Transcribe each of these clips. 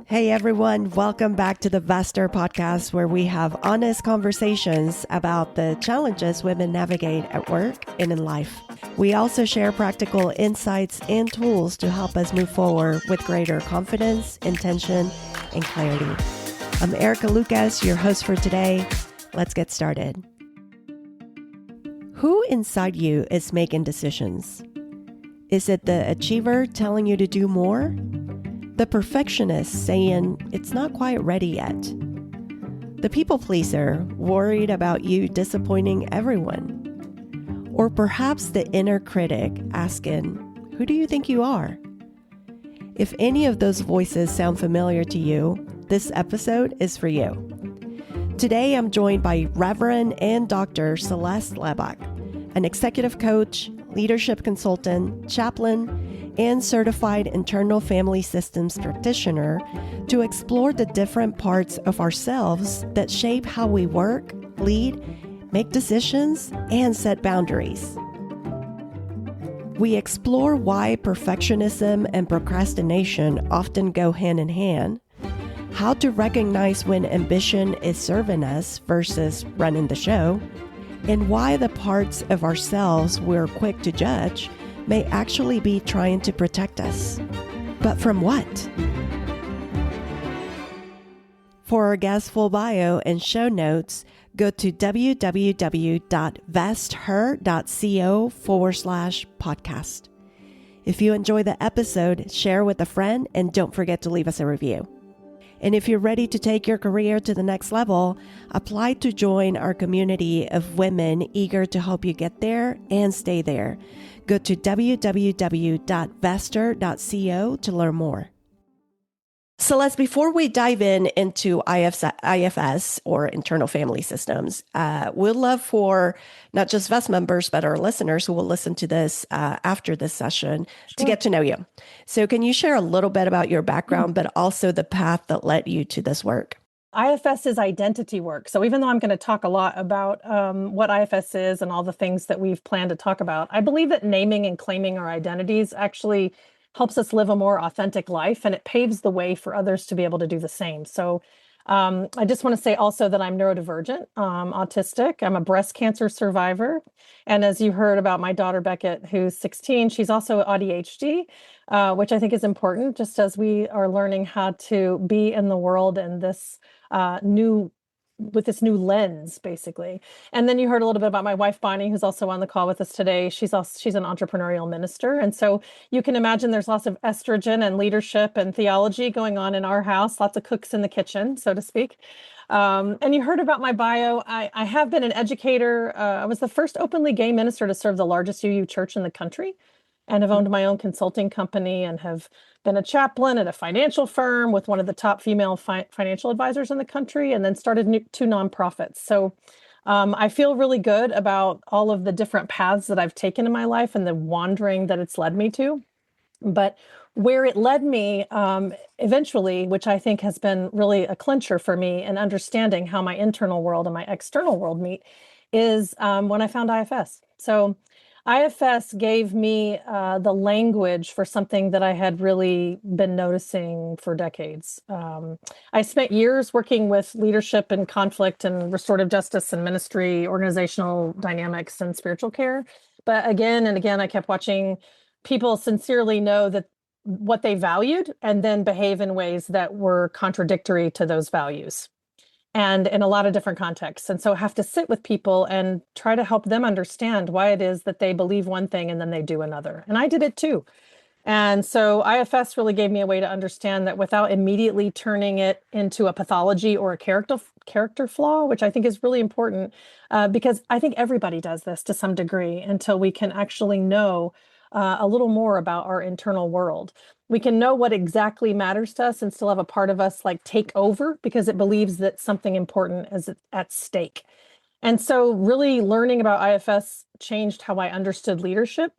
Hey everyone, welcome back to the Vester podcast, where we have honest conversations about the challenges women navigate at work and in life. We also share practical insights and tools to help us move forward with greater confidence, intention, and clarity. I'm Erica Lucas, your host for today. Let's get started. Who inside you is making decisions? Is it the achiever telling you to do more? The perfectionist saying it's not quite ready yet? The people pleaser worried about you disappointing everyone? Or perhaps the inner critic asking, who do you think you are? If any of those voices sound familiar to you, this episode is for you. Today I'm joined by Reverend and Dr Celeste Laback, an executive coach, leadership consultant, chaplain, and certified internal family systems practitioner, to explore the different parts of ourselves that shape how we work, lead, make decisions, and set boundaries. We explore why perfectionism and procrastination often go hand in hand, how to recognize when ambition is serving us versus running the show, and why the parts of ourselves we're quick to judge may actually be trying to protect us. But from what? For our guest full bio and show notes, go to www.vesther.co/podcast. If you enjoy the episode, share with a friend and don't forget to leave us a review. And if you're ready to take your career to the next level, apply to join our community of women eager to help you get there and stay there. Go to www.vester.co to learn more. Celeste, before we dive into IFS or internal family systems, we'd love for not just VEST members, but our listeners who will listen to this after this session to get to know you. So can you share a little bit about your background, but also the path that led you to this work? IFS is identity work. So even though I'm going to talk a lot about what IFS is and all the things that we've planned to talk about, I believe that naming and claiming our identities actually helps us live a more authentic life, and it paves the way for others to be able to do the same. So I just want to say also that I'm neurodivergent, autistic. I'm a breast cancer survivor. And as you heard about my daughter, Beckett, who's 16, she's also ADHD, which I think is important, just as we are learning how to be in the world in this with this new lens, basically. And then you heard a little bit about my wife, Bonnie, who's also on the call with us today. She's an entrepreneurial minister. And so you can imagine there's lots of estrogen and leadership and theology going on in our house, lots of cooks in the kitchen, so to speak. And you heard about my bio. I have been an educator. I was the first openly gay minister to serve the largest UU church in the country, and have owned my own consulting company and have been a chaplain at a financial firm with one of the top female financial advisors in the country, and then started two nonprofits. So I feel really good about all of the different paths that I've taken in my life and the wandering that it's led me to. But where it led me eventually, which I think has been really a clincher for me in understanding how my internal world and my external world meet, is when I found IFS. So IFS gave me the language for something that I had really been noticing for decades. I spent years working with leadership and conflict and restorative justice and ministry, organizational dynamics and spiritual care. But again and again, I kept watching people sincerely know that what they valued and then behave in ways that were contradictory to those values, and in a lot of different contexts. And so I have to sit with people and try to help them understand why it is that they believe one thing and then they do another. And I did it too. And so IFS really gave me a way to understand that without immediately turning it into a pathology or a character flaw, which I think is really important, because I think everybody does this to some degree until we can actually know a little more about our internal world. We can know what exactly matters to us and still have a part of us like take over because it believes that something important is at stake. And so really learning about IFS changed how I understood leadership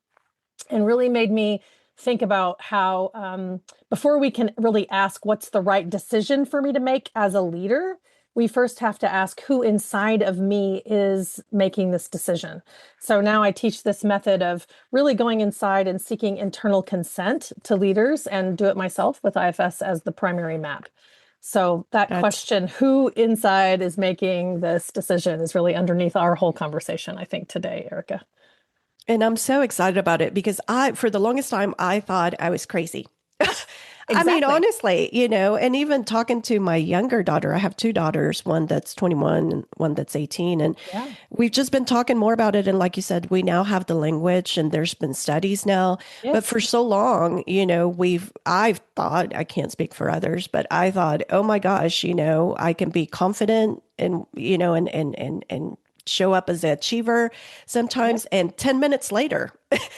and really made me think about how before we can really ask what's the right decision for me to make as a leader, we first have to ask who inside of me is making this decision. So now I teach this method of really going inside and seeking internal consent to leaders, and do it myself with IFS as the primary map. So that That's question, who inside is making this decision, is really underneath our whole conversation, I think, today, Erica. And I'm so excited about it because for the longest time, I thought I was crazy. I mean, Exactly. honestly, and even talking to my younger daughter, I have two daughters, one that's 21 and one that's 18. And Yeah. we've just been talking more about it. And like you said, we now have the language and there's been studies now. But Yes. for so long, I've thought, I can't speak for others, but I thought, oh my gosh, I can be confident and, and show up as an achiever Yep. sometimes. And 10 minutes later,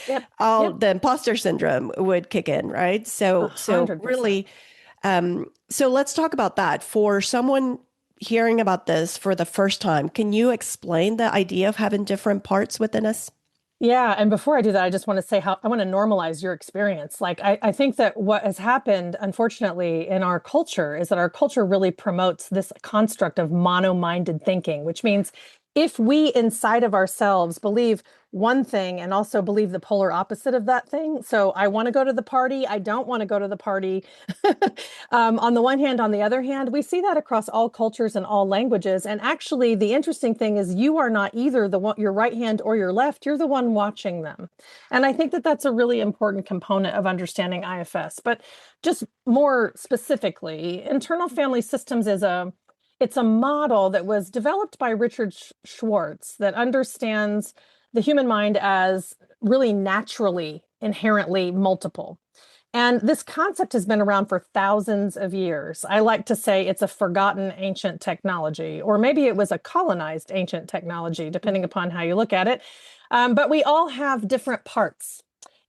Yep. all Yep. the imposter syndrome would kick in, right? A So hundred percent. really, so let's talk about that. For someone hearing about this for the first time, can you explain the idea of having different parts within us? Yeah. And before I do that, I just want to say how I want to normalize your experience. Like, I think that what has happened, unfortunately, in our culture is that our culture really promotes this construct of mono-minded thinking, which means if we inside of ourselves believe one thing and also believe the polar opposite of that thing. So I want to go to the party. I don't want to go to the party. On the one hand, on the other hand, we see that across all cultures and all languages. And actually, the interesting thing is you are not either the one, your right hand or your left. You're the one watching them. And I think that that's a really important component of understanding IFS. But just more specifically, internal family systems is it's a model that was developed by Richard Schwartz that understands the human mind as really naturally, inherently multiple. And this concept has been around for thousands of years. I like to say it's a forgotten ancient technology, or maybe it was a colonized ancient technology, depending upon how you look at it. But we all have different parts.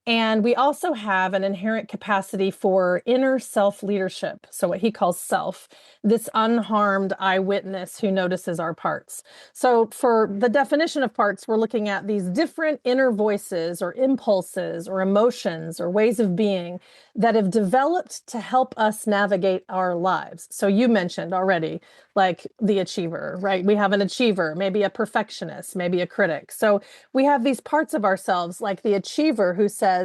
And we also have an inherent capacity for inner self leadership. So, what he calls self, this unharmed eyewitness who notices our parts. So, for the definition of parts, we're looking at these different inner voices or impulses or emotions or ways of being that have developed to help us navigate our lives. So, you mentioned already, like the achiever, right? We have an achiever, maybe a perfectionist, maybe a critic. So, we have these parts of ourselves, like the achiever who says,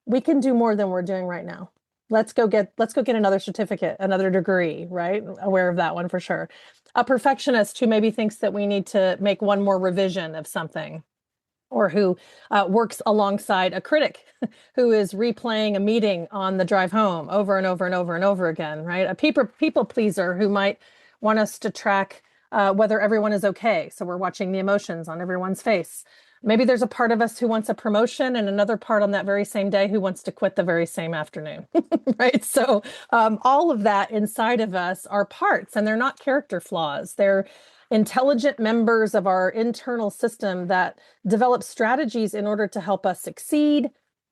we can do more than we're doing right now. Let's go get another certificate, another degree, right? Aware of that one for sure. A perfectionist who maybe thinks that we need to make one more revision of something, or who works alongside a critic who is replaying a meeting on the drive home over and over and over and over again, right? A people pleaser who might want us to track whether everyone is okay. So we're watching the emotions on everyone's face. Maybe there's a part of us who wants a promotion and another part on that very same day who wants to quit the very same afternoon, right? So all of that inside of us are parts, and they're not character flaws. They're intelligent members of our internal system that develop strategies in order to help us succeed,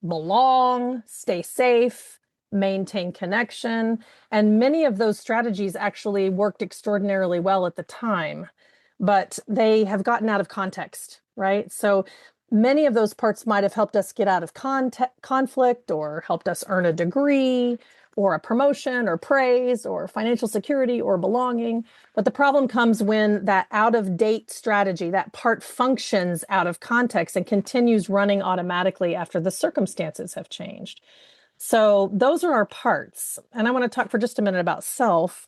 belong, stay safe, maintain connection. And many of those strategies actually worked extraordinarily well at the time, but they have gotten out of context, right? So many of those parts might have helped us get out of conflict, or helped us earn a degree or a promotion or praise or financial security or belonging. But the problem comes when that out of date strategy, that part functions out of context and continues running automatically after the circumstances have changed. So those are our parts. And I want to talk for just a minute about self.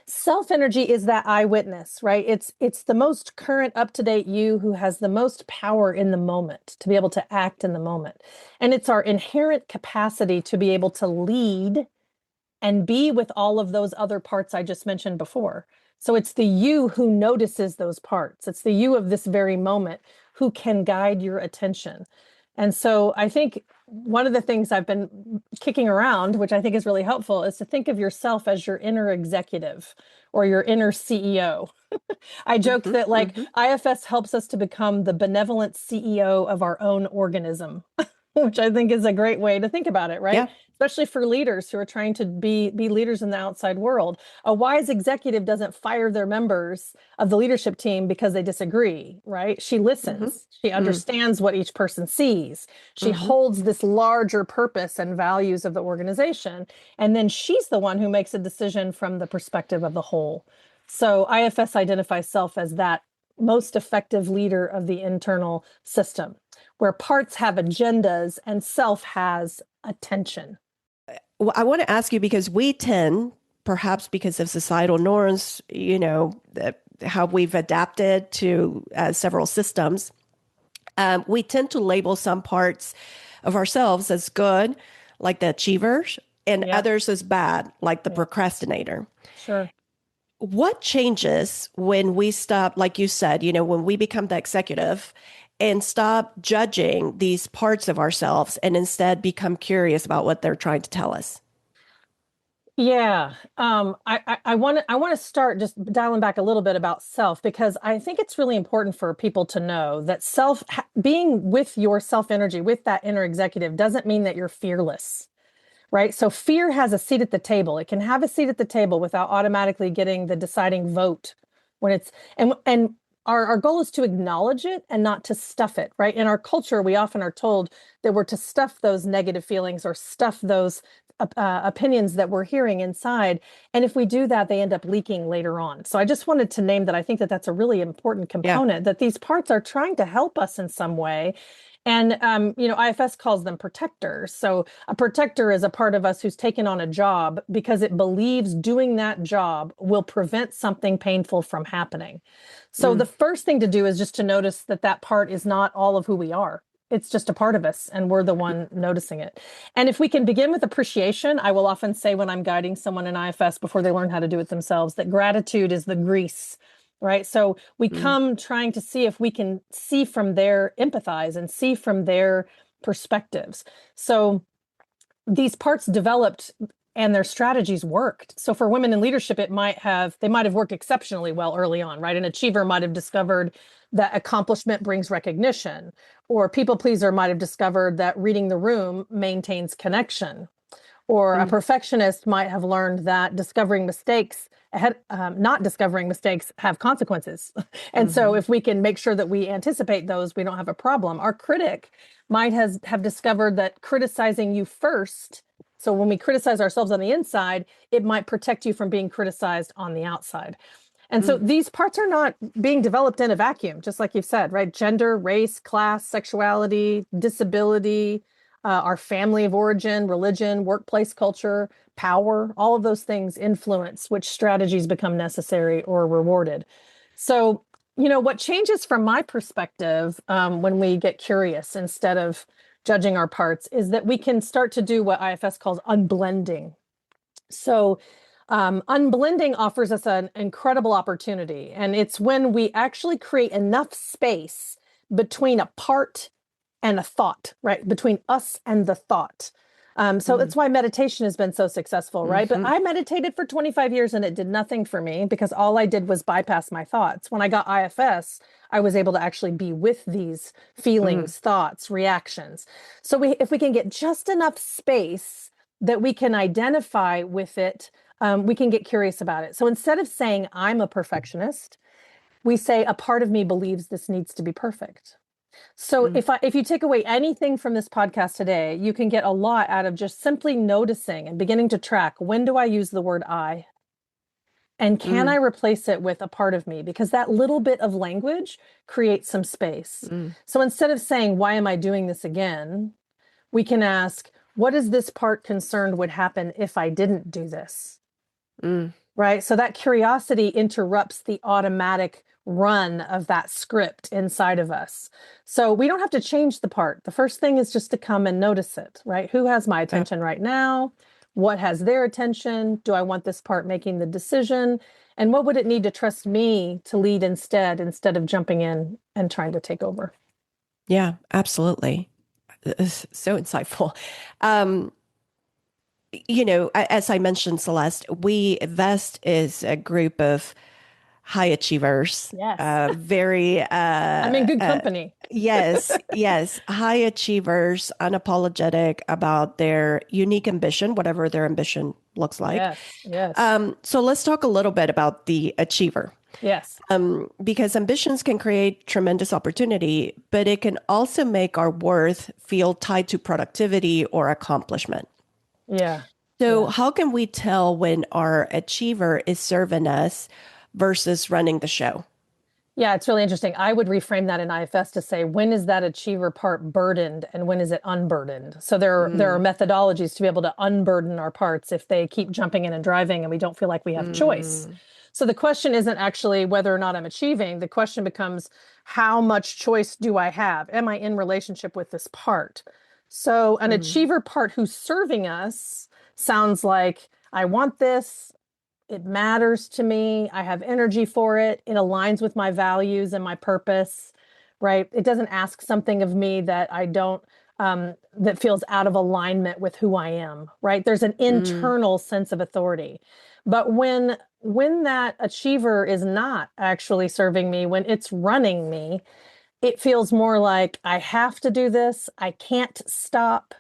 Self energy is that eyewitness, right? It's the most current, up to date you who has the most power in the moment to be able to act in the moment. And it's our inherent capacity to be able to lead and be with all of those other parts I just mentioned before. So it's the you who notices those parts. It's the you of this very moment who can guide your attention. And so I think one of the things I've been kicking around, which I think is really helpful, is to think of yourself as your inner executive or your inner CEO. I joke Hmm. that like Hmm. IFS helps us to become the benevolent CEO of our own organism, which I think is a great way to think about it, right? Yeah. Especially for leaders who are trying to be leaders in the outside world. A wise executive doesn't fire their members of the leadership team because they disagree, right? She Hmm. listens. She Mm. understands what each person sees. She Hmm. holds this larger purpose and values of the organization. And then she's the one who makes a decision from the perspective of the whole. So IFS identifies self as that most effective leader of the internal system, where parts have agendas and self has attention. Well, I want to ask you because we tend, perhaps because of societal norms, how we've adapted to several systems, we tend to label some parts of ourselves as good, like the achievers, and Yeah, others as bad, like the yeah, procrastinator. sure. What changes when we stop, like you said, when we become the executive and stop judging these parts of ourselves and instead become curious about what they're trying to tell us? Yeah, I want to start just dialing back a little bit about self because I think it's really important for people to know that being with your self energy, with that inner executive, doesn't mean that you're fearless, right? So fear has a seat at the table. It can have a seat at the table without automatically getting the deciding vote when it's and our goal is to acknowledge it and not to stuff it, right? In our culture, we often are told that we're to stuff those negative feelings or stuff those opinions that we're hearing inside. And if we do that, they end up leaking later on. So I just wanted to name that. I think that that's a really important Yeah. component, that these parts are trying to help us in some way. And, IFS calls them protectors. So a protector is a part of us who's taken on a job because it believes doing that job will prevent something painful from happening. So the Mm. first thing to do is just to notice that that part is not all of who we are. It's just a part of us, and we're the one noticing it. And if we can begin with appreciation, I will often say when I'm guiding someone in IFS before they learn how to do it themselves, that gratitude is the grease, right? So we Mm. come trying to see if we can see from their empathize and see from their perspectives. So these parts developed and their strategies worked. So for women in leadership, they might have worked exceptionally well early on, right? An achiever might have discovered that accomplishment brings recognition, or a people pleaser might have discovered that reading the room maintains connection, or a Mm. perfectionist might have learned that not discovering mistakes have consequences. And so Mhm. if we can make sure that we anticipate those, we don't have a problem. Our critic might have discovered that criticizing you first. So when we criticize ourselves on the inside, it might protect you from being criticized on the outside. And so Mm. these parts are not being developed in a vacuum, just like you've said, right? Gender, race, class, sexuality, disability, our family of origin, religion, workplace culture, power, all of those things influence which strategies become necessary or rewarded. So, what changes from my perspective when we get curious instead of judging our parts is that we can start to do what IFS calls unblending. So, unblending offers us an incredible opportunity, and it's when we actually create enough space between a part and a thought, right? Between us and the thought. So Mm. that's why meditation has been so successful, right? But Mhm. I meditated for 25 years and it did nothing for me because all I did was bypass my thoughts. When I got IFS, I was able to actually be with these Mm. feelings, thoughts, reactions. So if we can get just enough space that we can identify with it, we can get curious about it. So instead of saying, I'm a perfectionist, we say, a part of me believes this needs to be perfect. So Mm. if you take away anything from this podcast today, you can get a lot out of just simply noticing and beginning to track, when do I use the word I? And can I Mm. replace it with a part of me? Because that little bit of language creates some space. Mm. So instead of saying, why am I doing this again? We can ask, what is this part concerned would happen if I didn't do this? Mm. Right? So that curiosity interrupts the automatic run of that script inside of us. So we don't have to change the part. The first thing is just to come and notice it, right? Who has my Yeah. attention right now? What has their attention? Do I want this part making the decision? And what would it need to trust me to lead instead of jumping in and trying to take over? Yeah, absolutely. It's so insightful. Um, as I mentioned, Celeste, we Vest is a group of high achievers, Yes. very, I'm in good company. yes, yes, high achievers, unapologetic about their unique ambition, whatever their ambition looks like. Yes. Yes. So let's talk a little bit about the achiever. Yes. Because ambitions can create tremendous opportunity, but it can also make our worth feel tied to productivity or accomplishment. Yeah. So, Yeah. how can we tell when our achiever is serving us versus running the show? Yeah, it's really interesting. I would reframe that in IFS to say, when is that achiever part burdened and when is it unburdened? So there are Mm, methodologies to be able to unburden our parts if they keep jumping in and driving and we don't feel like we have choice. mm, So the question isn't actually whether or not I'm achieving. The question becomes, how much choice do I have? Am I in relationship with this part? So an mm, achiever part who's serving us sounds like, I want this. It matters to me. I have energy for it. It aligns with my values and my purpose, right? It doesn't ask something of me that I don't, that feels out of alignment with who I am, right? There's an mm, internal sense of authority. But when that achiever is not actually serving me, when it's running me, it feels more like I have to do this. I can't stop.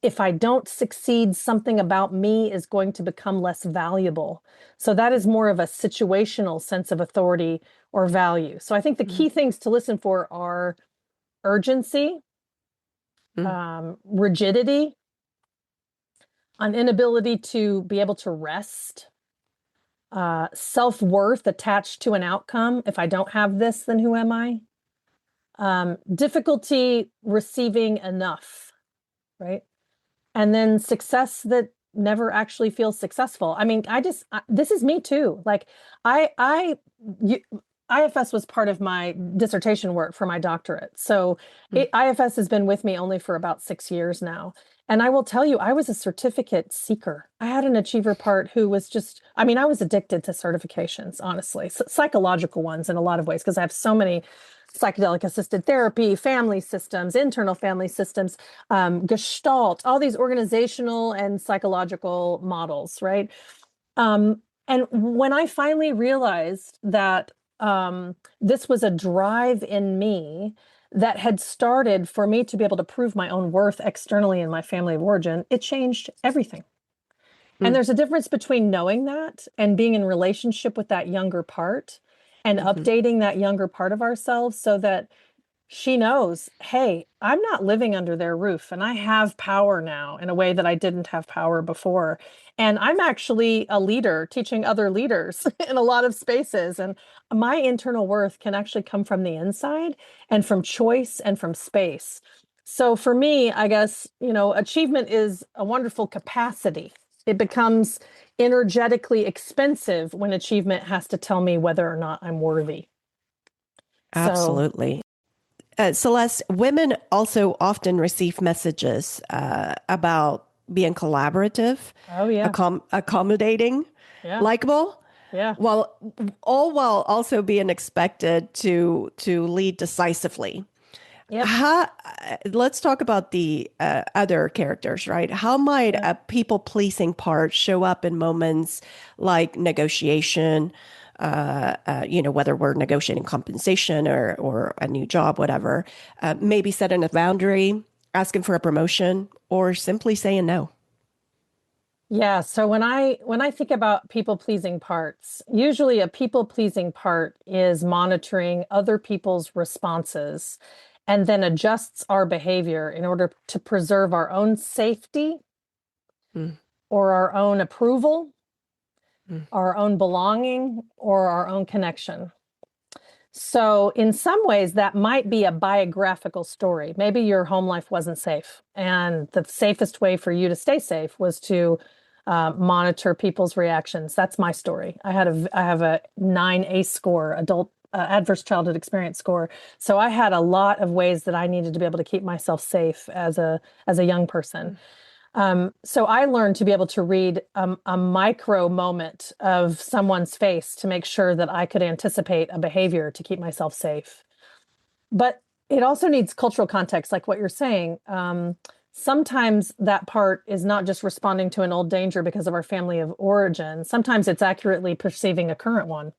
If I don't succeed, something about me is going to become less valuable. So that is more of a situational sense of authority or value. So I think the mm, key things to listen for are urgency, mm, rigidity, an inability to be able to rest, self-worth attached to an outcome. If I don't have this, then who am I? Difficulty receiving enough, right? And then success that never actually feels successful. I mean, this is me too. Like you, IFS was part of my dissertation work for my doctorate. So mm, IFS has been with me only for about 6 years now. And I will tell you, I was a certificate seeker. I had an achiever part who was just, I mean, I was addicted to certifications, honestly, psychological ones in a lot of ways, because I have so many psychedelic assisted therapy, family systems, internal family systems, Gestalt, all these organizational and psychological models, right? And when I finally realized that this was a drive in me that had started for me to be able to prove my own worth externally in my family of origin, it changed everything. And mm, there's a difference between knowing that and being in relationship with that younger part and mhm, updating that younger part of ourselves so that she knows, hey, I'm not living under their roof and I have power now in a way that I didn't have power before. And I'm actually a leader teaching other leaders in a lot of spaces. And my internal worth can actually come from the inside and from choice and from space. So for me, I guess, achievement is a wonderful capacity. It becomes energetically expensive when achievement has to tell me whether or not I'm worthy. So, absolutely. Celeste, women also often receive messages about being collaborative, oh yeah. accommodating, Yeah. likable, Yeah. while while also being expected to lead decisively. Yep. How, let's talk about the other characters, right? How might Yeah. a people pleasing part show up in moments like negotiation? Whether we're negotiating compensation or a new job, whatever. Maybe setting a boundary, asking for a promotion, or simply saying no. Yeah. So when I think about people pleasing parts, usually a people pleasing part is monitoring other people's responses and then adjusts our behavior in order to preserve our own safety Mm, or our own approval, mm, our own belonging, or our own connection. So, in some ways, that might be a biographical story. Maybe your home life wasn't safe, and the safest way for you to stay safe was to monitor people's reactions. That's my story. I have a 9 ACE score, adult adverse childhood experience score. So I had a lot of ways that I needed to be able to keep myself safe as a young person. mm, So I learned to be able to read a micro moment of someone's face to make sure that I could anticipate a behavior to keep myself safe. But it also needs cultural context, like what you're saying. Sometimes that part is not just responding to an old danger because of our family of origin. Sometimes it's accurately perceiving a current one,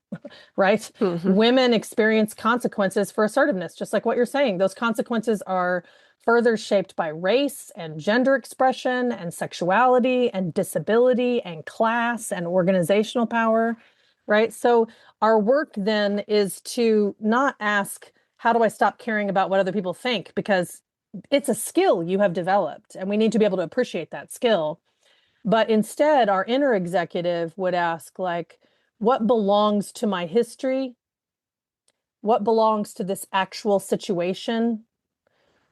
right? mhm, Women experience consequences for assertiveness, just like what you're saying. Those consequences are further shaped by race and gender expression and sexuality and disability and class and organizational power, right? So our work then is to not ask, how do I stop caring about what other people think? Because it's a skill you have developed, and we need to be able to appreciate that skill. But instead, our inner executive would ask, like, what belongs to my history, what belongs to this actual situation,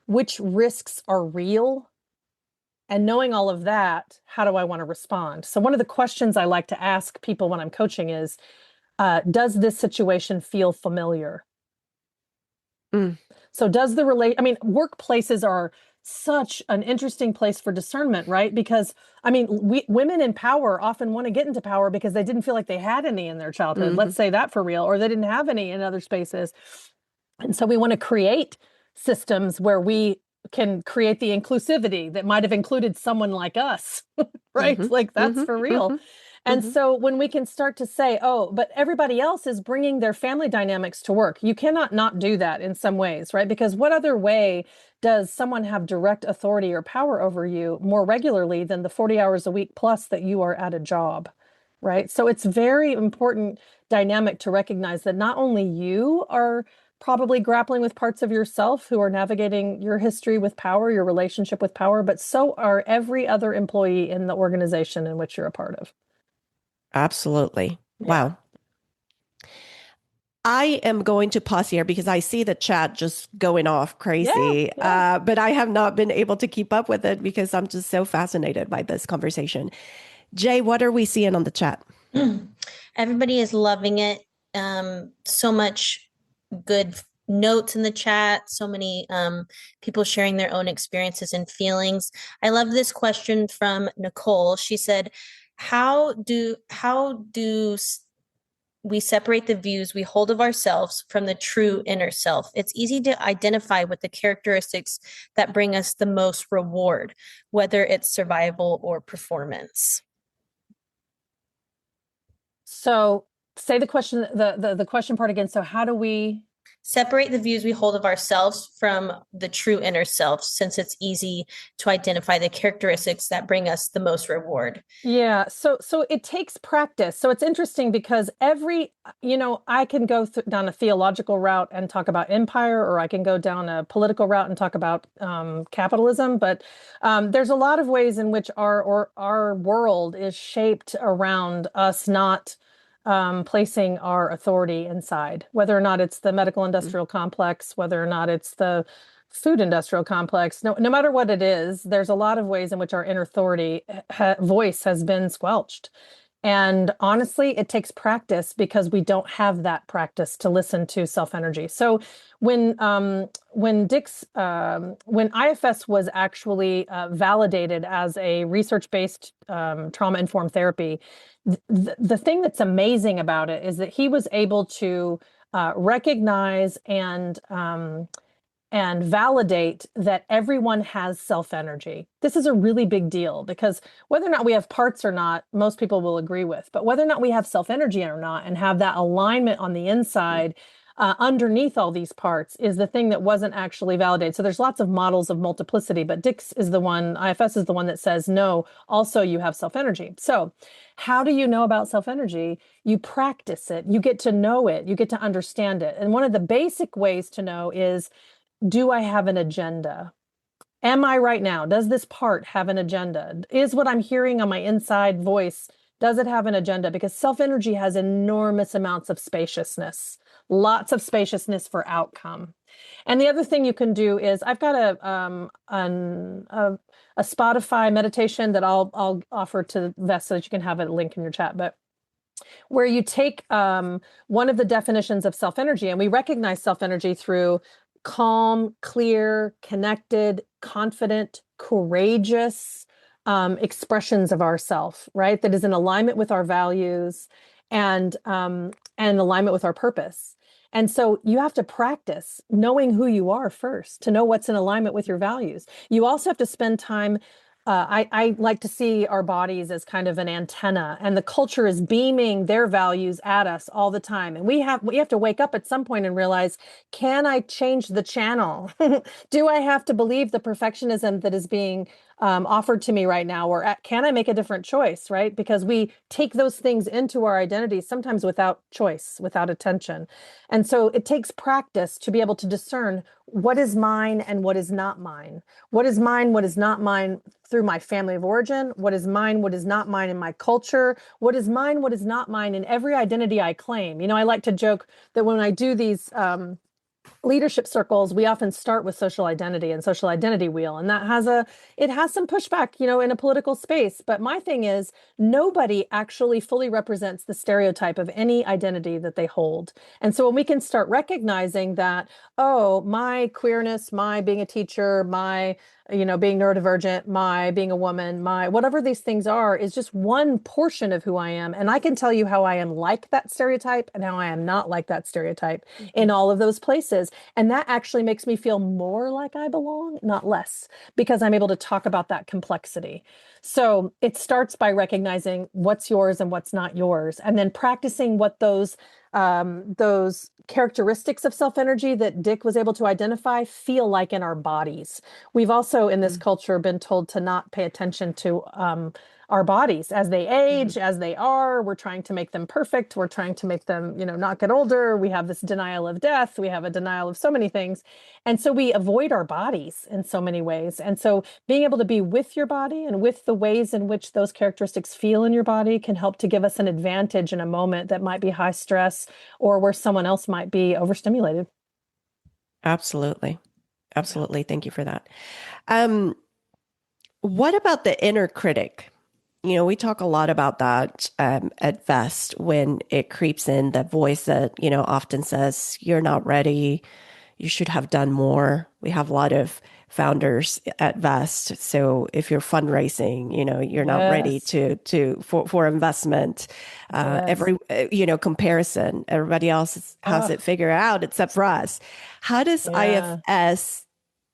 which risks are real. And knowing all of that, how do I want to respond? So one of the questions I like to ask people when I'm coaching is, does this situation feel familiar? Mm. So does the relate, I mean, workplaces are such an interesting place for discernment, right? Because I mean, women in power often want to get into power because they didn't feel like they had any in their childhood. Mm-hmm. Let's say that for real, or they didn't have any in other spaces. And so we want to create systems where we can create the inclusivity that might have included someone like us, right? Mm-hmm. Like that's Mm-hmm. for real. Mm-hmm. And Mm-hmm. so when we can start to say, oh, but everybody else is bringing their family dynamics to work, you cannot not do that in some ways, right? Because what other way does someone have direct authority or power over you more regularly than the 40 hours a week plus that you are at a job, right? So it's very important dynamic to recognize that not only you are probably grappling with parts of yourself who are navigating your history with power, your relationship with power, but so are every other employee in the organization in which you're a part of. Absolutely. Yeah. Wow. I am going to pause here because I see the chat just going off Yeah. crazy, Yeah. but I have not been able to keep up with it because I'm just so fascinated by this conversation. Jay, what are we seeing on the chat? Everybody is loving it. So much good notes in the chat, so many people sharing their own experiences and feelings. I love this question from Nicole. She said, how do we separate the views we hold of ourselves from the true inner self? It's easy to identify with the characteristics that bring us the most reward, whether it's survival or performance. So say the question, the question part again. So how do we separate the views we hold of ourselves from the true inner self, since it's easy to identify the characteristics that bring us the most reward? Yeah, so it takes practice. So it's interesting because I can go down a theological route and talk about empire, or I can go down a political route and talk about capitalism. But there's a lot of ways in which our world is shaped around us not placing our authority inside, whether or not it's the medical industrial complex, whether or not it's the food industrial complex. No matter what it is, there's a lot of ways in which our inner authority voice has been squelched. And honestly, it takes practice because we don't have that practice to listen to self-energy. So when IFS was actually validated as a research-based trauma-informed therapy, the thing that's amazing about it is that he was able to recognize and validate that everyone has self-energy. This is a really big deal because whether or not we have parts or not, most people will agree with, but whether or not we have self-energy or not and have that alignment on the inside underneath all these parts is the thing that wasn't actually validated. So there's lots of models of multiplicity, but IFS is the one that says, no, also you have self-energy. So how do you know about self-energy? You practice it, you get to know it, you get to understand it. And one of the basic ways to know is, do I have an agenda? Am I right now? Does this part have an agenda? Is what I'm hearing on my inside voice, does it have an agenda? Because self-energy has enormous amounts of spaciousness, lots of spaciousness for outcome. And the other thing you can do is, I've got a Spotify meditation that I'll offer to Vest so that you can have a link in your chat, but where you take one of the definitions of self-energy, and we recognize self-energy through calm, clear, connected, confident, courageous expressions of ourself, right? That is in alignment with our values and alignment with our purpose. And so you have to practice knowing who you are first to know what's in alignment with your values. You also have to spend time. I like to see our bodies as kind of an antenna, and the culture is beaming their values at us all the time. And we have to wake up at some point and realize, can I change the channel? Do I have to believe the perfectionism that is being offered to me right now? Or can I make a different choice, right? Because we take those things into our identities, sometimes without choice, without attention. And so it takes practice to be able to discern what is mine and what is not mine. What is mine, what is not mine through my family of origin? What is mine, what is not mine in my culture? What is mine, what is not mine in every identity I claim? I like to joke that when I do these leadership circles, we often start with social identity and social identity wheel, and that has some pushback, in a political space. But my thing is, nobody actually fully represents the stereotype of any identity that they hold. And so when we can start recognizing that, oh, my queerness, my being a teacher, my being neurodivergent, my being a woman, my whatever these things are, is just one portion of who I am. And I can tell you how I am like that stereotype and how I am not like that stereotype in all of those places. And that actually makes me feel more like I belong, not less, because I'm able to talk about that complexity. So it starts by recognizing what's yours and what's not yours, and then practicing what those characteristics of self-energy that Dick was able to identify feel like in our bodies. We've also in this culture been told to not pay attention to our bodies as they age, as they are. We're trying to make them perfect. We're trying to make them, not get older. We have this denial of death. We have a denial of so many things. And so we avoid our bodies in so many ways. And so being able to be with your body and with the ways in which those characteristics feel in your body can help to give us an advantage in a moment that might be high stress or where someone else might be overstimulated. Absolutely. Absolutely. Thank you for that. What about the inner critic? We talk a lot about that at VEST when it creeps in, that voice that, often says, you're not ready, you should have done more. We have a lot of founders at VEST. So if you're fundraising, you're not ready for investment, every, comparison, everybody else has it figured out except for us. How does IFS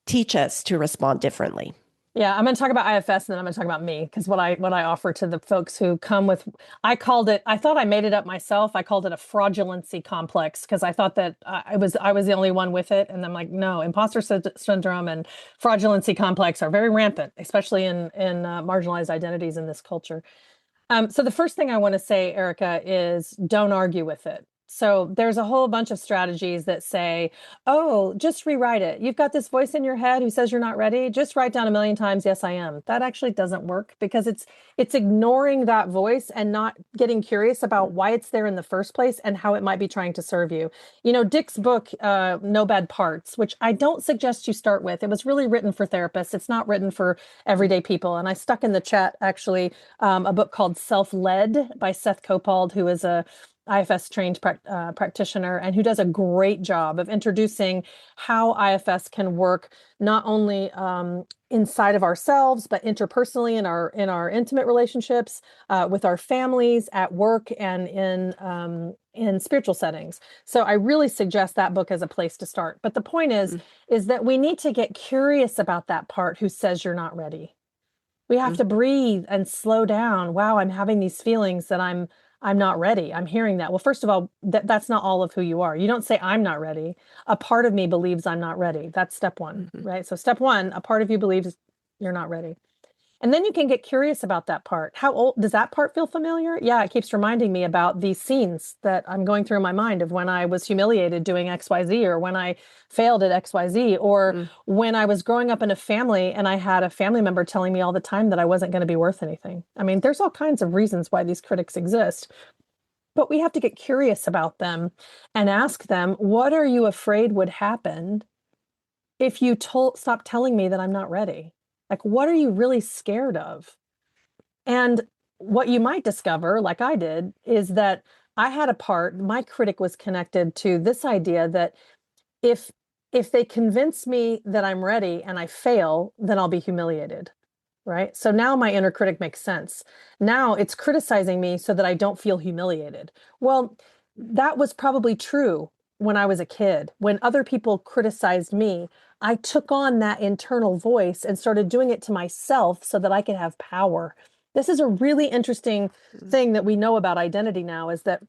teach us to respond differently? Yeah, I'm going to talk about IFS and then I'm going to talk about me, because what I offer to the folks who come with, I thought I made it up myself. I called it a fraudulency complex because I thought that I was the only one with it. And I'm like, no, imposter syndrome and fraudulency complex are very rampant, especially in marginalized identities in this culture. So the first thing I want to say, Erica, is don't argue with it. So there's a whole bunch of strategies that say, oh, just rewrite it. You've got this voice in your head who says you're not ready. Just write down 1,000,000 times, yes, I am. That actually doesn't work because it's ignoring that voice and not getting curious about why it's there in the first place and how it might be trying to serve you. Dick's book, No Bad Parts, which I don't suggest you start with. It was really written for therapists. It's not written for everyday people. And I stuck in the chat, actually, a book called Self-Led by Seth Copald, who is a IFS trained practitioner and who does a great job of introducing how IFS can work not only inside of ourselves, but interpersonally in our intimate relationships, with our families, at work, and in spiritual settings. So I really suggest that book as a place to start. But the point is that we need to get curious about that part who says you're not ready. We have to breathe and slow down. Wow, I'm having these feelings that I'm not ready. I'm hearing that. Well, first of all, that's not all of who you are. You don't say, I'm not ready. A part of me believes I'm not ready. That's step one, right? So step one, a part of you believes you're not ready. And then you can get curious about that part. How old does that part feel familiar? Yeah, it keeps reminding me about these scenes that I'm going through in my mind of when I was humiliated doing XYZ, or when I failed at XYZ, or when I was growing up in a family and I had a family member telling me all the time that I wasn't going to be worth anything. I mean, there's all kinds of reasons why these critics exist, but we have to get curious about them and ask them, what are you afraid would happen if you stop telling me that I'm not ready? Like, what are you really scared of? And what you might discover, like I did, is that I had a part, my critic was connected to this idea that if they convince me that I'm ready and I fail, then I'll be humiliated, right? So now my inner critic makes sense. Now it's criticizing me so that I don't feel humiliated. Well, that was probably true when I was a kid. When other people criticized me, I took on that internal voice and started doing it to myself so that I could have power. This is a really interesting thing that we know about identity now, is that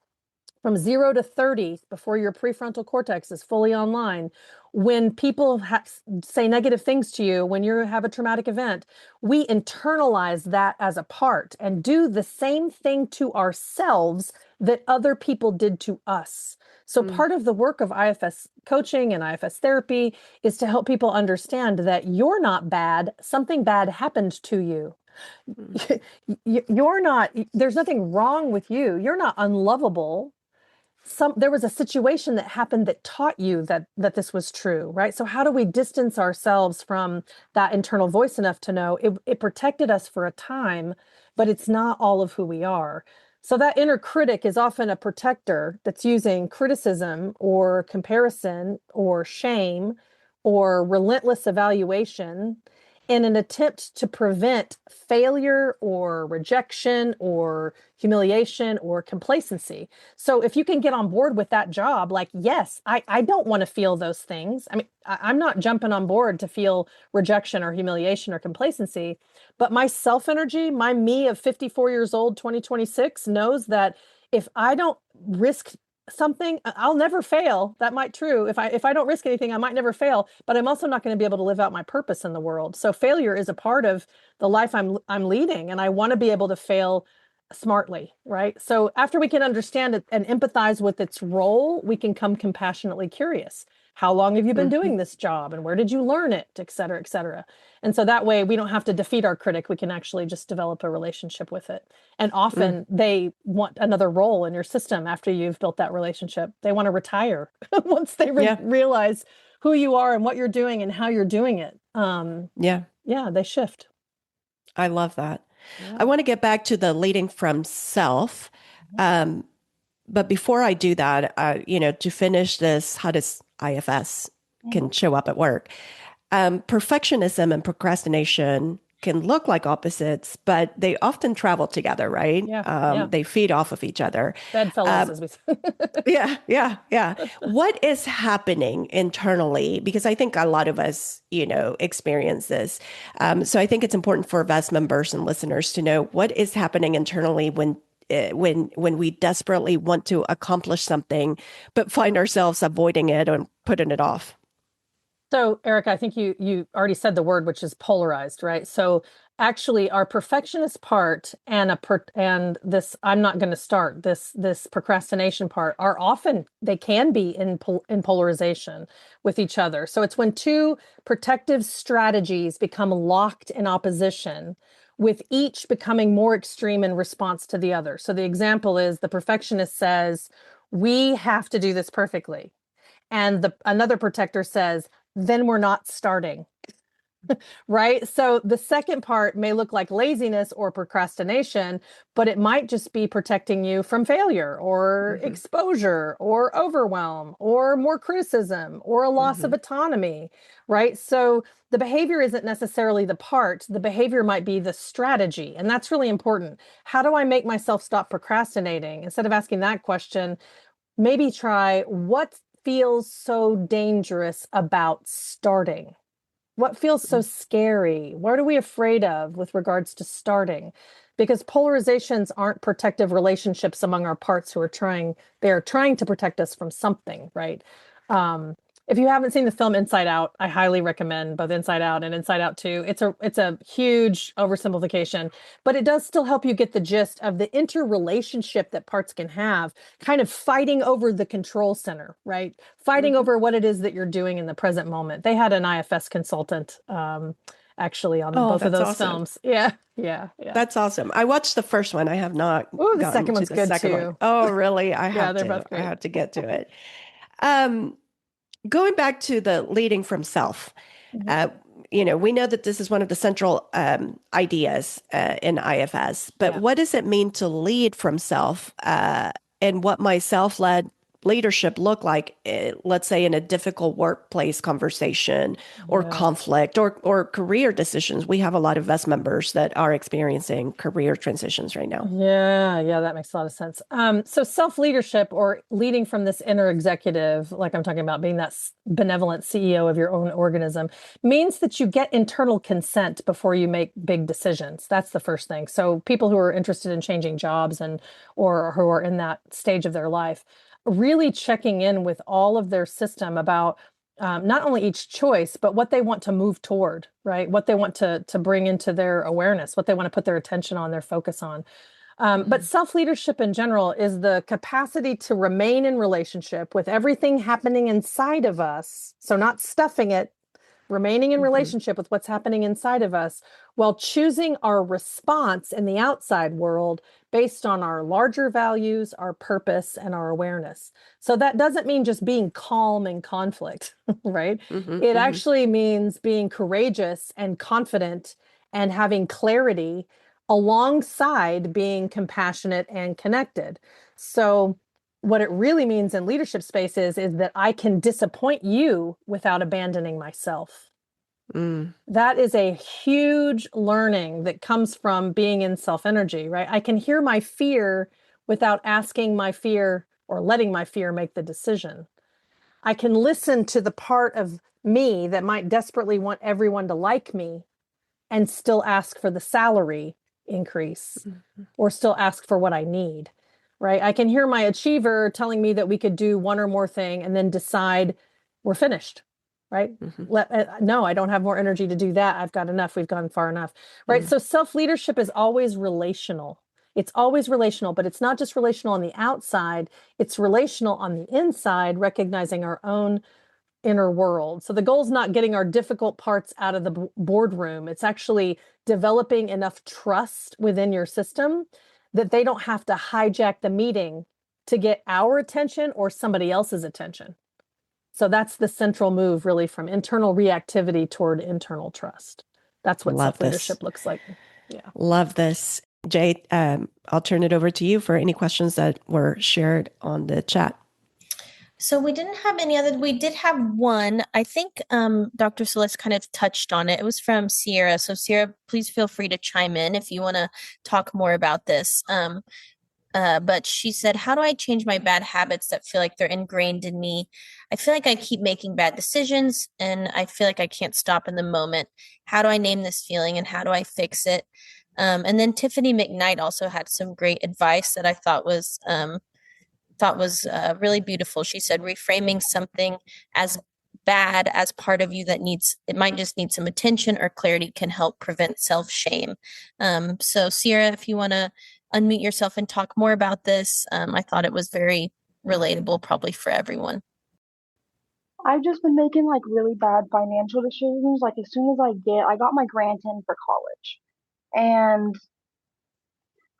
from 0 to 30, before your prefrontal cortex is fully online, when people say negative things to you, when you have a traumatic event, we internalize that as a part and do the same thing to ourselves that other people did to us. So part of the work of IFS coaching and IFS therapy is to help people understand that you're not bad. Something bad happened to you. You're not, there's nothing wrong with you. You're not unlovable. There was a situation that happened that taught you that this was true, right? So how do we distance ourselves from that internal voice enough to know it protected us for a time, but it's not all of who we are? So that inner critic is often a protector that's using criticism or comparison or shame or relentless evaluation in an attempt to prevent failure or rejection or humiliation or complacency. So if you can get on board with that job, like, yes, I don't want to feel those things. I mean, I'm not jumping on board to feel rejection or humiliation or complacency, but my self energy, my me of 54 years old, 2026 knows that if I don't risk something, I'll never fail. That might true. If I don't risk anything, I might never fail, but I'm also not going to be able to live out my purpose in the world. So failure is a part of the life I'm leading, and I want to be able to fail smartly, right? So after we can understand it and empathize with its role, we can come compassionately curious. How long have you been doing this job, and where did you learn it, et cetera, et cetera? And so that way we don't have to defeat our critic. We can actually just develop a relationship with it. And often they want another role in your system after you've built that relationship. They want to retire once they realize who you are and what you're doing and how you're doing it. Yeah, they shift. I love that. Yeah. I want to get back to the leading from self. But before I do that, to finish this, how does IFS can show up at work? Perfectionism and procrastination can look like opposites, but they often travel together, right? They feed off of each other. Bedfellows, as we say. Yeah. What is happening internally? Because I think a lot of us, experience this. So I think it's important for VES members and listeners to know what is happening internally when we desperately want to accomplish something, but find ourselves avoiding it and putting it off. So, Erica, I think you already said the word, which is polarized, right? So actually our perfectionist part and this I'm not going to start, this procrastination part are often, they can be in polarization with each other. So it's when two protective strategies become locked in opposition, with each becoming more extreme in response to the other. So the example is the perfectionist says, we have to do this perfectly. And another protector says, then we're not starting. Right? So the second part may look like laziness or procrastination, but it might just be protecting you from failure or exposure or overwhelm or more criticism or a loss of autonomy, right? So the behavior isn't necessarily the part, the behavior might be the strategy. And that's really important. How do I make myself stop procrastinating? Instead of asking that question, maybe try, what feels so dangerous about starting? What feels so scary? What are we afraid of with regards to starting? Because polarizations aren't protective relationships among our parts who are they're trying to protect us from something, right? If you haven't seen the film Inside Out, I highly recommend both Inside Out and Inside Out 2. It's a huge oversimplification, but it does still help you get the gist of the interrelationship that parts can have, kind of fighting over the control center, right? Fighting over what it is that you're doing in the present moment. They had an IFS consultant actually on both of those films. Yeah. That's awesome. I watched the first one. I have not. Oh, the second one's good too. Oh, really? I they're both great. I have to get to it. Going back to the leading from self, we know that this is one of the central ideas in IFS, but what does it mean to lead from self, and what might self-led leadership look like, let's say, in a difficult workplace conversation or conflict or career decisions? We have a lot of us members that are experiencing career transitions right now. Yeah, that makes a lot of sense. So self-leadership, or leading from this inner executive, like I'm talking about, being that benevolent CEO of your own organism, means that you get internal consent before you make big decisions. That's the first thing. So people who are interested in changing jobs or who are in that stage of their life, really checking in with all of their system about not only each choice, but what they want to move toward, right? What they want to bring into their awareness, what they want to put their attention on, their focus on. But self-leadership in general is the capacity to remain in relationship with everything happening inside of us. So not stuffing it, remaining in relationship with what's happening inside of us, while choosing our response in the outside world based on our larger values, our purpose, and our awareness. So that doesn't mean just being calm in conflict, right? It actually means being courageous and confident and having clarity alongside being compassionate and connected. So what it really means in leadership spaces is that I can disappoint you without abandoning myself. That is a huge learning that comes from being in self-energy, right? I can hear my fear without asking my fear or letting my fear make the decision. I can listen to the part of me that might desperately want everyone to like me and still ask for the salary increase or still ask for what I need, right? I can hear my achiever telling me that we could do one or more thing and then decide we're finished, right? No, I don't have more energy to do that. I've got enough. We've gone far enough, right? So self-leadership is always relational. It's always relational, but it's not just relational on the outside. It's relational on the inside, recognizing our own inner world. So the goal is not getting our difficult parts out of the boardroom. It's actually developing enough trust within your system that they don't have to hijack the meeting to get our attention or somebody else's attention. So that's the central move, really, from internal reactivity toward internal trust. That's what self-leadership looks like. Yeah. Love this. Jay, I'll turn it over to you for any questions that were shared on the chat. So we didn't have any other. We did have one. I think Dr. Celeste kind of touched on it. It was from Sierra. So Sierra, please feel free to chime in if you want to talk more about this. But she said, how do I change my bad habits that feel like they're ingrained in me? I feel like I keep making bad decisions and I feel like I can't stop in the moment. How do I name this feeling and how do I fix it? And then Tiffany McKnight also had some great advice that I thought was really beautiful. She said, reframing something as bad as part of you that it might just need some attention or clarity can help prevent self-shame. So Sierra, if you want to unmute yourself and talk more about this, I thought it was very relatable, probably for everyone. I've just been making like really bad financial decisions. Like as soon as I got my grant in for college, and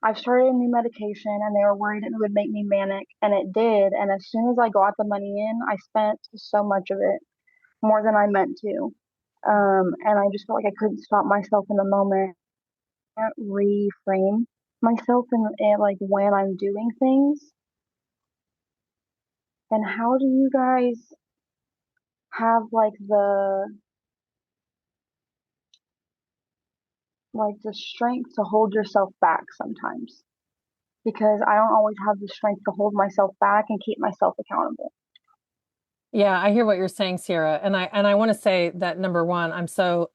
I've started a new medication and they were worried it would make me manic, and it did. And as soon as I got the money in, I spent so much of it, more than I meant to. And I just felt like I couldn't stop myself in the moment. I can't reframe myself in like when I'm doing things. And how do you guys have like the strength to hold yourself back sometimes? Because I don't always have the strength to hold myself back and keep myself accountable. Yeah, I hear what you're saying, Sierra. And I want to say that number one, I'm so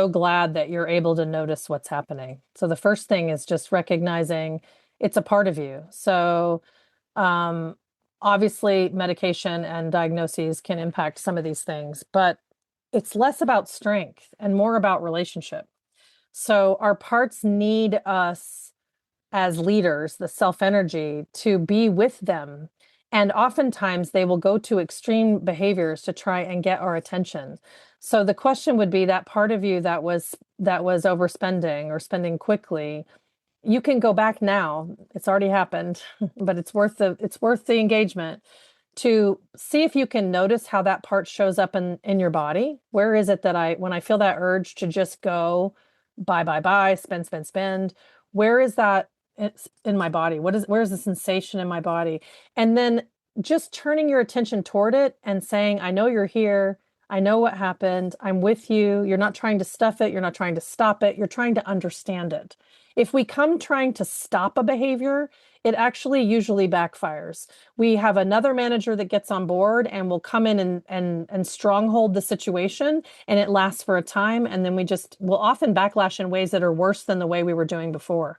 glad that you're able to notice what's happening. So the first thing is just recognizing it's a part of you. So obviously medication and diagnoses can impact some of these things, but it's less about strength and more about relationship. So our parts need us as leaders, the self-energy, to be with them. And oftentimes they will go to extreme behaviors to try and get our attention. So the question would be, that part of you that was overspending or spending quickly, you can go back now. It's already happened, but it's worth the engagement to see if you can notice how that part shows up in your body. Where is it that when I feel that urge to just go buy, spend, where is that in my body? Where is the sensation in my body? And then just turning your attention toward it and saying, I know you're here. I know what happened. I'm with you. You're not trying to stuff it. You're not trying to stop it. You're trying to understand it. If we come trying to stop a behavior, it actually usually backfires. We have another manager that gets on board and will come in and stronghold the situation, and it lasts for a time. And then we'll often backlash in ways that are worse than the way we were doing before.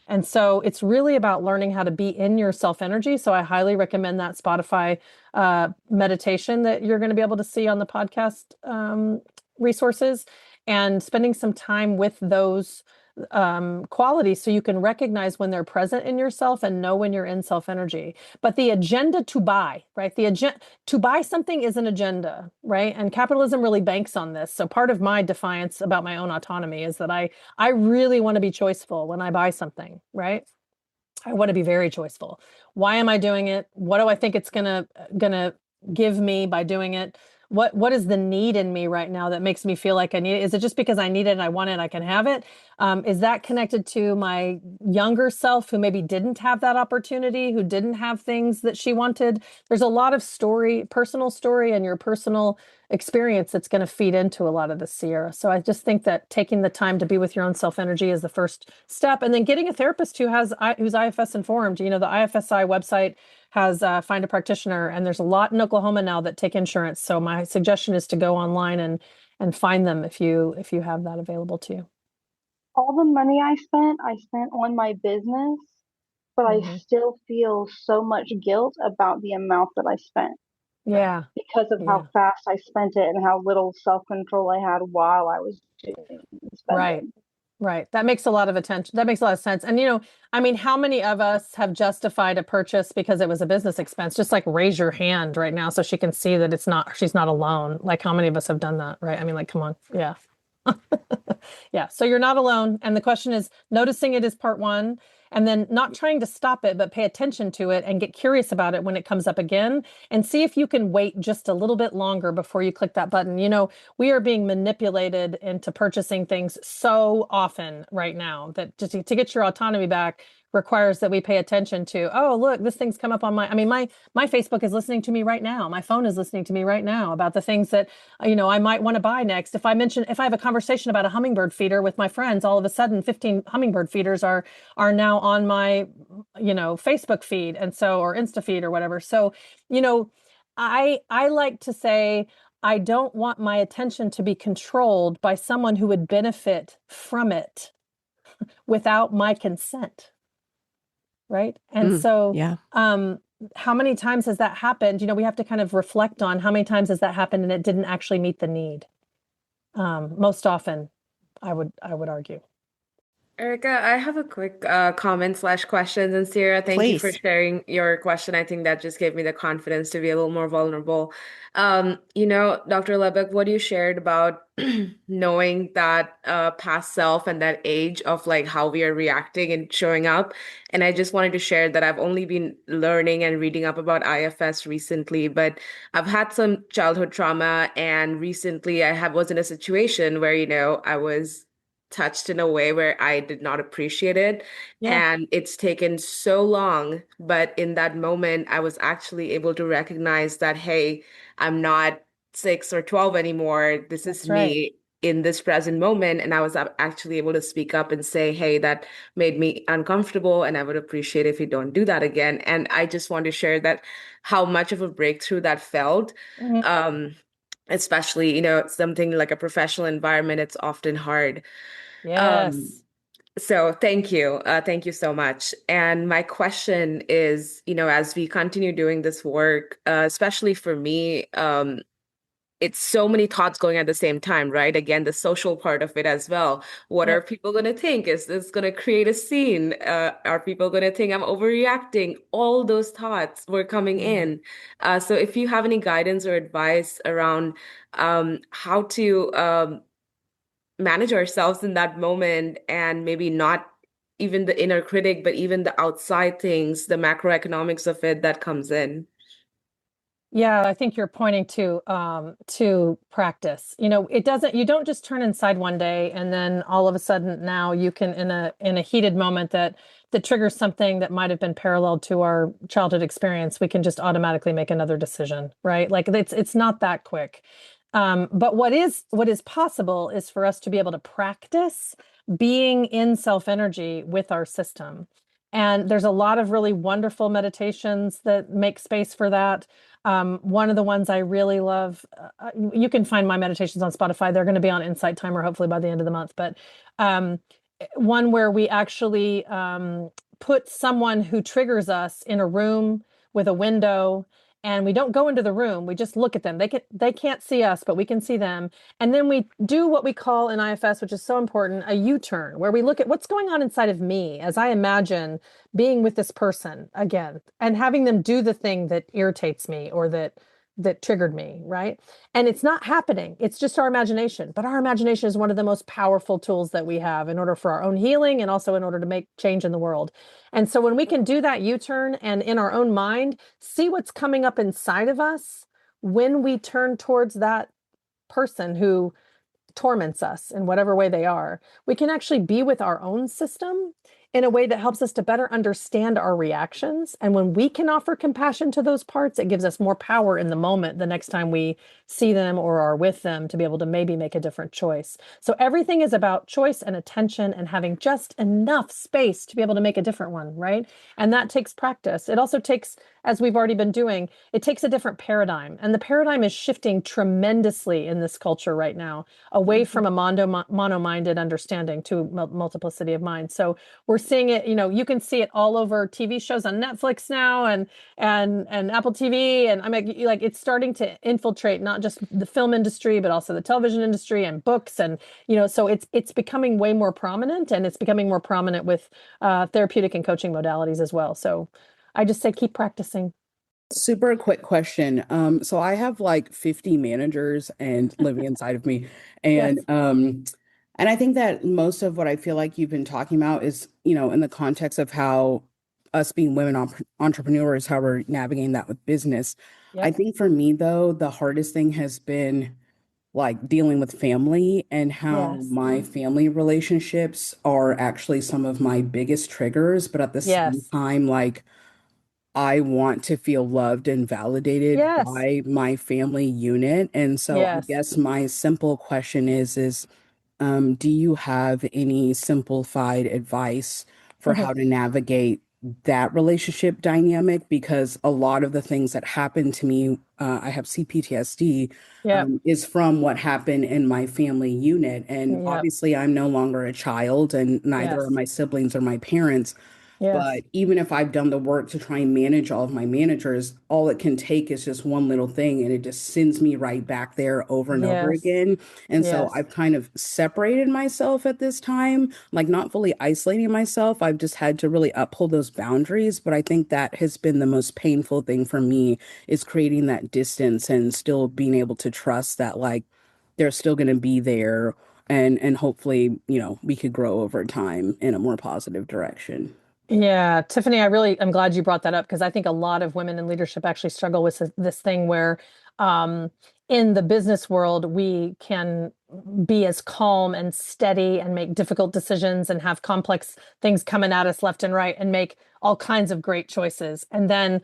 And so it's really about learning how to be in your self energy. So I highly recommend that Spotify meditation that you're going to be able to see on the podcast resources, and spending some time with those qualities so you can recognize when they're present in yourself and know when you're in self energy. But the agenda to buy, right? The agenda to buy something is an agenda, right? And capitalism really banks on this. So part of my defiance about my own autonomy is that I really want to be choiceful when I buy something, right? I want to be very choiceful. Why am I doing it? What do I think it's gonna give me by doing it? What is the need in me right now that makes me feel like I need it? Is it just because I need it and I want it, I can have it? Is that connected to my younger self who maybe didn't have that opportunity, who didn't have things that she wanted? There's a lot of personal story and your personal experience that's going to feed into a lot of this, Sierra. So I just think that taking the time to be with your own self energy is the first step, and then getting a therapist who's IFS informed. The IFSI website has Find a Practitioner, and there's a lot in Oklahoma now that take insurance. So my suggestion is to go online and find them if you have that available to you. All the money I spent on my business, but I still feel so much guilt about the amount that I spent. Yeah. Because of how fast I spent it and how little self-control I had while I was doing spending. Right. That makes a lot of attention. That makes a lot of sense. And, how many of us have justified a purchase because it was a business expense? Just like raise your hand right now so she can see that she's not alone. Like, how many of us have done that? Right. Come on. Yeah. Yeah. So you're not alone. And the question is, noticing it is part one, and then not trying to stop it, but pay attention to it and get curious about it when it comes up again, and see if you can wait just a little bit longer before you click that button. We are being manipulated into purchasing things so often right now that just to get your autonomy back requires that we pay attention to, oh, look, this thing's come up on my Facebook is listening to me right now. My phone is listening to me right now about the things that, I might want to buy next. If I have a conversation about a hummingbird feeder with my friends, all of a sudden 15 hummingbird feeders are now on my, Facebook feed, and so, or Insta feed or whatever. So, I like to say, I don't want my attention to be controlled by someone who would benefit from it without my consent. Right. And how many times has that happened? We have to kind of reflect on how many times has that happened and it didn't actually meet the need. Most often, I would argue. Erica, I have a quick comment/question. And Sierra, thank you for sharing your question. I think that just gave me the confidence to be a little more vulnerable. Dr. Laback, what you shared about knowing that past self and that age of like how we are reacting and showing up. And I just wanted to share that I've only been learning and reading up about IFS recently, but I've had some childhood trauma. And recently was in a situation where, I was touched in a way where I did not appreciate it. Yeah. And it's taken so long, but in that moment, I was actually able to recognize that, hey, I'm not 6 or 12 anymore. This is me in this present moment. And I was actually able to speak up and say, hey, that made me uncomfortable, and I would appreciate if you don't do that again. And I just want to share that how much of a breakthrough that felt. Especially, something like a professional environment, it's often hard. Yes. So thank you. Thank you so much. And my question is, as we continue doing this work, especially for me, it's so many thoughts going at the same time, right? Again, the social part of it as well. What are people going to think? Is this going to create a scene? Are people going to think I'm overreacting? All those thoughts were coming in. So if you have any guidance or advice around how to manage ourselves in that moment, and maybe not even the inner critic, but even the outside things, the macroeconomics of it that comes in. Yeah, I think you're pointing to practice. You don't just turn inside one day and then all of a sudden now you can in a heated moment that triggers something that might have been parallel to our childhood experience, we can just automatically make another decision, right? Like it's not that quick. But what is possible is for us to be able to practice being in self energy with our system. And there's a lot of really wonderful meditations that make space for that. One of the ones I really love, you can find my meditations on Spotify. They're going to be on Insight Timer hopefully by the end of the month. But um, one where we actually put someone who triggers us in a room with a window, and we don't go into the room. We just look at them. They can't see us, but we can see them. And then we do what we call in IFS, which is so important, a U-turn, where we look at what's going on inside of me as I imagine being with this person again and having them do the thing that irritates me or that triggered me, right? And it's not happening. It's just our imagination. But our imagination is one of the most powerful tools that we have in order for our own healing and also in order to make change in the world. And so when we can do that U-turn and in our own mind, see what's coming up inside of us when we turn towards that person who torments us in whatever way they are, we can actually be with our own system in a way that helps us to better understand our reactions. And when we can offer compassion to those parts, it gives us more power in the moment the next time we see them or are with them to be able to maybe make a different choice. So everything is about choice and attention and having just enough space to be able to make a different one, right? And that takes practice. It also takes, as we've already been doing, it takes a different paradigm. And the paradigm is shifting tremendously in this culture right now, away from a mono-minded understanding to multiplicity of mind. So we're seeing it, you can see it all over TV shows on Netflix now and Apple TV. And I'm like, it's starting to infiltrate not just the film industry, but also the television industry and books. And, so it's becoming way more prominent, and it's becoming more prominent with therapeutic and coaching modalities as well. So I just say, keep practicing. Super quick question. So I have like 50 managers and living inside of me. And Yes. and I think that most of what I feel like you've been talking about is, in the context of how us being women entrepreneurs, how we're navigating that with business. I Yep. think for me though, the hardest thing has been like dealing with family and how Yes. my family relationships are actually some of my biggest triggers, but at the same Yes. time, like I want to feel loved and validated Yes. by my family unit. And so I Yes. guess my simple question is, do you have any simplified advice for how to navigate that relationship dynamic? Because a lot of the things that happen to me, I have CPTSD, Yep. is from what happened in my family unit. And Yep. obviously, I'm no longer a child, and neither are Yes. my siblings or my parents. Yes. But even if I've done the work to try and manage all of my managers, all it can take is just one little thing and it just sends me right back there over and over Yes. again. And so Yes. I've kind of separated myself at this time, like not fully isolating myself. I've just had to really uphold those boundaries. But I think that has been the most painful thing for me is creating that distance and still being able to trust that like they're still going to be there and hopefully, we could grow over time in a more positive direction. Yeah, Tiffany, I'm glad you brought that up because I think a lot of women in leadership actually struggle with this thing where um, in the business world, we can be as calm and steady and make difficult decisions and have complex things coming at us left and right and make all kinds of great choices. And then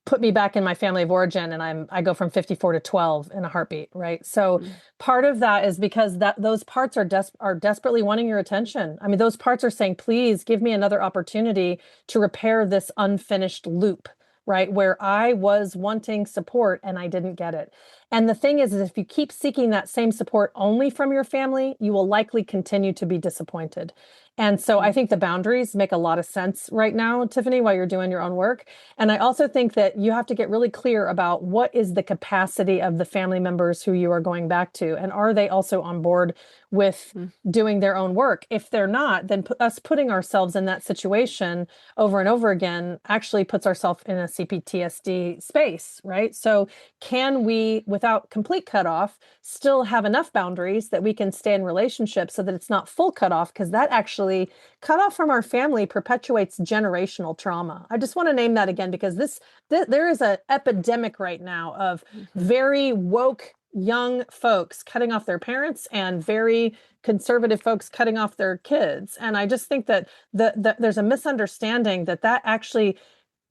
put me back in my family of origin and I go from 54 to 12 in a heartbeat, right? So part of that is because those parts are desperately wanting your attention. I mean, those parts are saying, please give me another opportunity to repair this unfinished loop, right? Where I was wanting support and I didn't get it. And the thing is if you keep seeking that same support only from your family, you will likely continue to be disappointed. And so I think the boundaries make a lot of sense right now, Tiffany, while you're doing your own work. And I also think that you have to get really clear about what is the capacity of the family members who you are going back to. And are they also on board with doing their own work. If they're not, then us putting ourselves in that situation over and over again actually puts ourselves in a CPTSD space, right? So can we, without complete cutoff, still have enough boundaries that we can stay in relationships so that it's not full cutoff? Because that actually, cutoff from our family perpetuates generational trauma. I just want to name that again, because there is an epidemic right now of very woke young folks cutting off their parents and very conservative folks cutting off their kids. And I just think that there's a misunderstanding that actually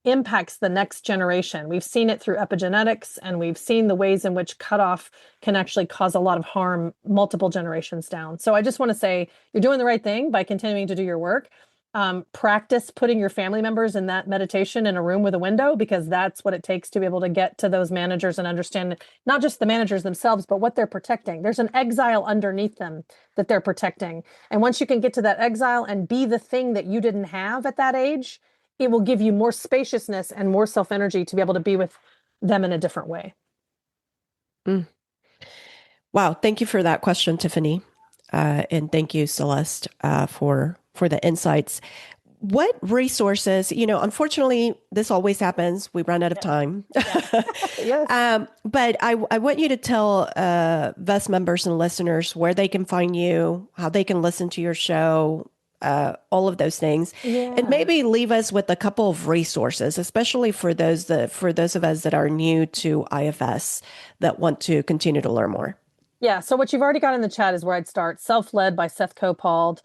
impacts the next generation. We've seen it through epigenetics, and we've seen the ways in which cutoff can actually cause a lot of harm multiple generations down. So I just want to say you're doing the right thing by continuing to do your work. Practice putting your family members in that meditation in a room with a window, because that's what it takes to be able to get to those managers and understand not just the managers themselves, but what they're protecting. There's an exile underneath them that they're protecting. And once you can get to that exile and be the thing that you didn't have at that age, it will give you more spaciousness and more self-energy to be able to be with them in a different way. Wow. Thank you for that question, Tiffany. And thank you, Celeste, for the insights. What resources, unfortunately, this always happens. We run out of time. Yes. But I want you to tell VEST members and listeners where they can find you, how they can listen to your show, all of those things, and maybe leave us with a couple of resources, especially for those of us that are new to IFS that want to continue to learn more. Yeah. So what you've already got in the chat is where I'd start. Self-Led by Seth Copald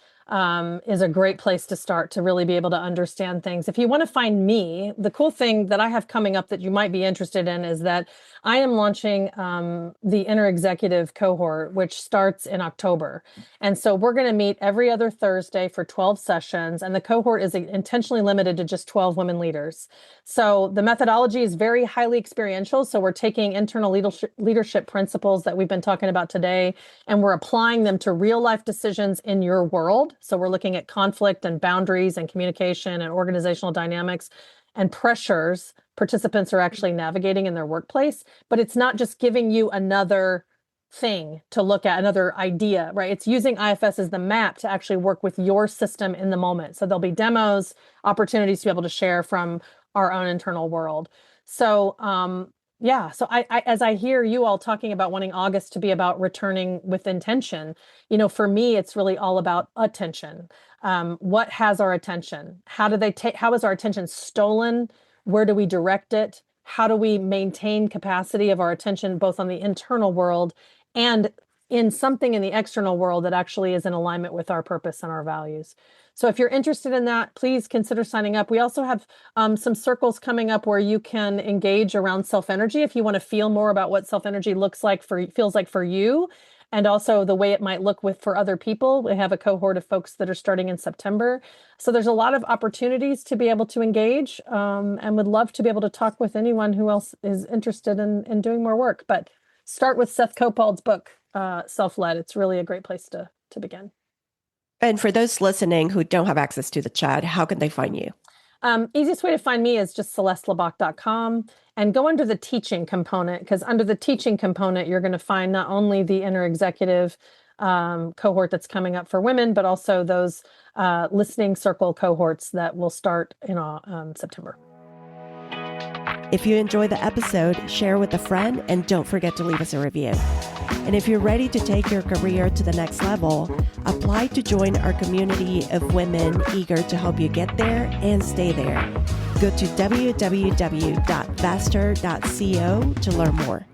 is a great place to start to really be able to understand things. If you want to find me, the cool thing that I have coming up that you might be interested in is that I am launching the Inner Executive cohort, which starts in October. And so we're going to meet every other Thursday for 12 sessions. And the cohort is intentionally limited to just 12 women leaders. So the methodology is very highly experiential. So we're taking internal leadership principles that we've been talking about today, and we're applying them to real life decisions in your world. So we're looking at conflict and boundaries and communication and organizational dynamics and pressures participants are actually navigating in their workplace. But it's not just giving you another thing to look at, another idea, right? It's using IFS as the map to actually work with your system in the moment. So there'll be demos, opportunities to be able to share from our own internal world. So so I as I hear you all talking about wanting August to be about returning with intention, for me, it's really all about attention. What has our attention? How is our attention stolen? Where do we direct it? How do we maintain capacity of our attention, both on the internal world and in something in the external world that actually is in alignment with our purpose and our values? So if you're interested in that, please consider signing up. We also have some circles coming up where you can engage around self-energy if you want to feel more about what self-energy feels like for you, and also the way it might look for other people. We have a cohort of folks that are starting in September. So there's a lot of opportunities to be able to engage, and would love to be able to talk with anyone who else is interested in doing more work. But start with Seth Copald's book, Self-Led. It's really a great place to begin. And for those listening who don't have access to the chat, how can they find you? Easiest way to find me is just celestelaback.com and go under the teaching component, because under the teaching component, you're going to find not only the Inner Executive cohort that's coming up for women, but also those listening circle cohorts that will start in September. If you enjoyed the episode, share with a friend, and don't forget to leave us a review. And if you're ready to take your career to the next level, apply to join our community of women eager to help you get there and stay there. Go to www.vaster.co to learn more.